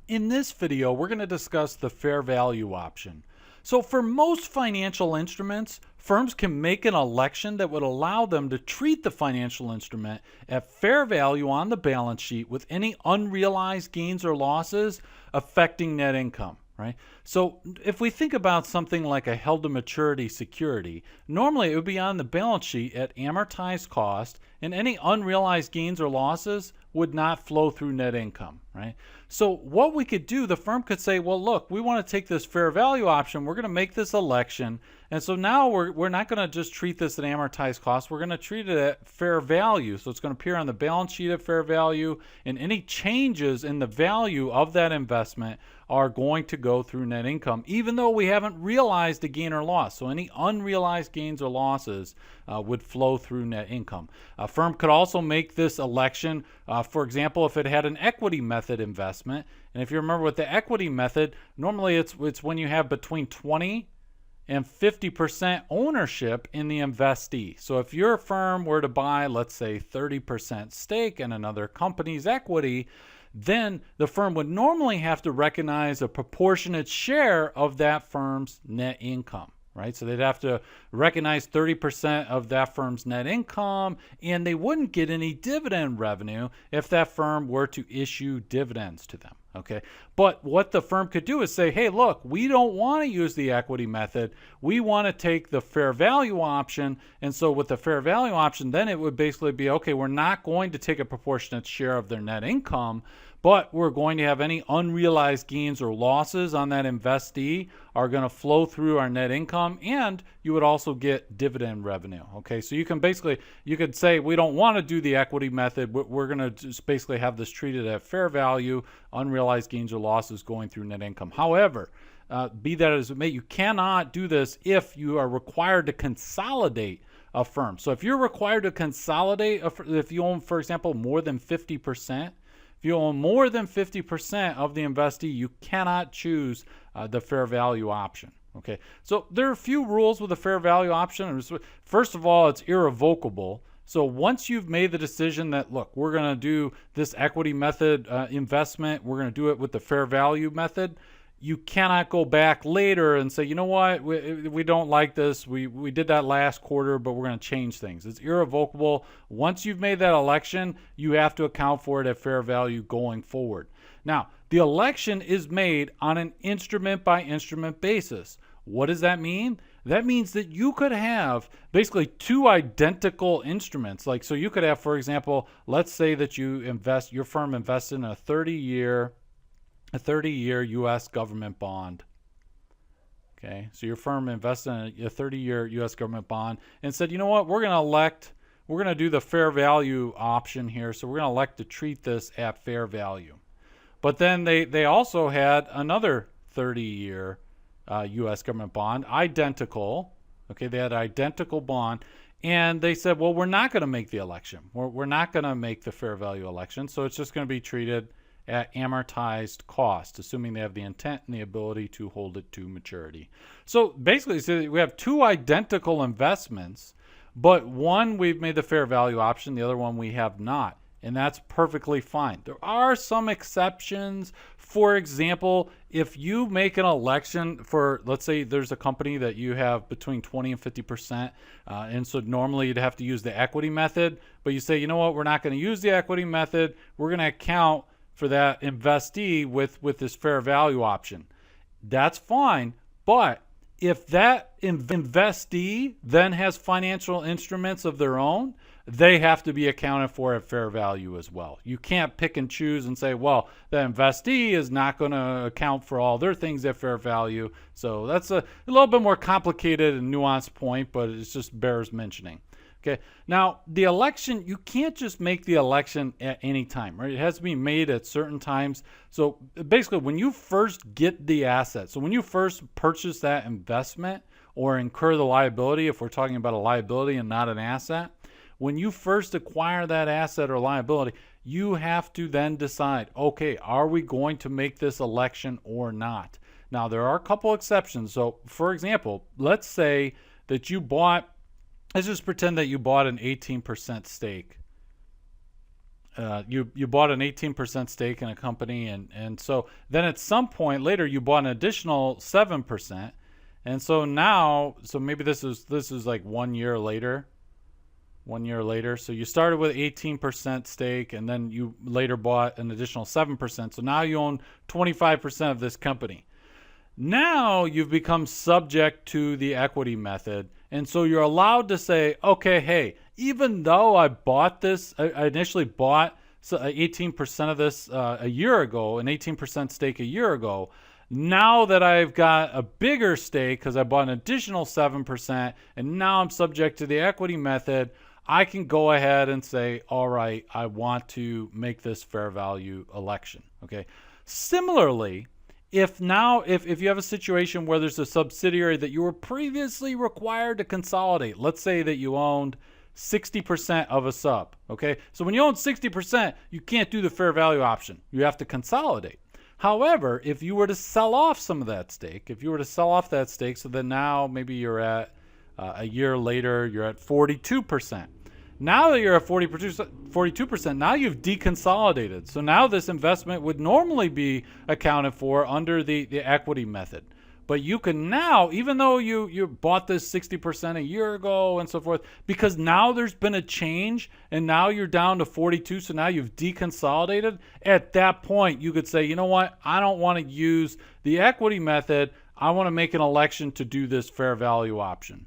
In this video, we're going to discuss the fair value option. So for most financial instruments, firms can make an election that would allow them to treat the financial instrument at fair value on the balance sheet with any unrealized gains or losses affecting net income, right? So if we think about something like a held-to-maturity security, normally it would be on the balance sheet at amortized cost, and any unrealized gains or losses would not flow through net income, right? So what we could do, the firm could say, well, look, we want to take this fair value option. We're going to make this election. And so now we're not going to just treat this at amortized cost. We're going to treat it at fair value. So it's going to appear on the balance sheet at fair value, and any changes in the value of that investment are going to go through net income, even though we haven't realized a gain or loss. So any unrealized gains or losses would flow through net income. A firm could also make this election, for example, if it had an equity method investment. And if you remember with the equity method, normally it's when you have between 20 and 50% ownership in the investee. So if your firm were to buy, let's say, 30% stake in another company's equity, then the firm would normally have to recognize a proportionate share of that firm's net income, right? So they'd have to recognize 30% of that firm's net income, and they wouldn't get any dividend revenue if that firm were to issue dividends to them, okay? But what the firm could do is say, hey, look, we don't want to use the equity method. We want to take the fair value option. And so with the fair value option, then it would basically be, okay, we're not going to take a proportionate share of their net income, but we're going to have any unrealized gains or losses on that investee are going to flow through our net income, and you would also get dividend revenue. Okay, so you could say we don't want to do the equity method. We're going to just basically have this treated at fair value, unrealized gains or losses going through net income. However, be that as it may, you cannot do this if you are required to consolidate a firm. So if you're required to consolidate, if you own, for example, more than 50%, if you own more than 50% of the investee, you cannot choose the fair value option. Okay, so there are a few rules with the fair value option. First of all, it's irrevocable. So once you've made the decision that, look, we're going to do this equity method investment, we're going to do it with the fair value method, you cannot go back later and say, you know what, we don't like this. We did that last quarter, but we're going to change things. It's irrevocable. Once you've made that election, you have to account for it at fair value going forward. Now, the election is made on an instrument by instrument basis. What does that mean? That means that you could have basically two identical instruments. Like, so you could have, for example, let's say that your firm invests in a 30-year U.S. government bond. Okay, so your firm invested in a 30-year U.S. government bond and said, you know what, we're going to do the fair value option here, so we're going to elect to treat this at fair value. But then they also had another 30-year U.S. government bond, identical. Okay, they had an identical bond, and they said, well, we're not going to make the election. We're not going to make the fair value election, so it's just going to be treated at amortized cost, assuming they have the intent and the ability to hold it to maturity. So basically, so we have two identical investments, but one we've made the fair value option, the other one we have not, and that's perfectly fine. There are some exceptions. For example, if you make an election for, let's say there's a company that you have between 20 and 50%, and so normally you'd have to use the equity method, but you say, you know what, we're not going to use the equity method. We're going to account for that investee with this fair value option. That's fine, but if that investee then has financial instruments of their own, they have to be accounted for at fair value as well. You can't pick and choose and say, well, the investee is not going to account for all their things at fair value. So that's a little bit more complicated and nuanced point, but it just bears mentioning. Okay. Now, the election, you can't just make the election at any time, right? It has to be made at certain times. So basically, when you first get the asset, so when you first purchase that investment or incur the liability, if we're talking about a liability and not an asset, when you first acquire that asset or liability, you have to then decide, okay, are we going to make this election or not? Now, there are a couple exceptions. So, for example, let's say that you bought, let's just pretend that you bought an 18% stake you bought an 18% stake in a company, and so then at some point later you bought an additional 7%, and so now, so maybe this is like 1 year later. 1 year later, so you started with 18% stake, and then you later bought an additional 7%. So now you own 25% of this company. Now you've become subject to the equity method, and so you're allowed to say, okay, hey, even though I bought this, I initially bought 18% of this a year ago, an 18% stake a year ago. Now that I've got a bigger stake because I bought an additional 7%, and now I'm subject to the equity method, I can go ahead and say, all right, I want to make this fair value election. Okay. Similarly, if you have a situation where there's a subsidiary that you were previously required to consolidate, let's say that you owned 60% of a sub. Okay. So when you own 60%, you can't do the fair value option. You have to consolidate. However, if you were to sell off some of that stake, so then now maybe you're at a year later, you're at 42%. Now that you're at 42%, now you've deconsolidated. So now this investment would normally be accounted for under the equity method. But you can now, even though you bought this 60% a year ago and so forth, because now there's been a change and now you're down to 42, so now you've deconsolidated. At that point, you could say, you know what? I don't want to use the equity method. I want to make an election to do this fair value option.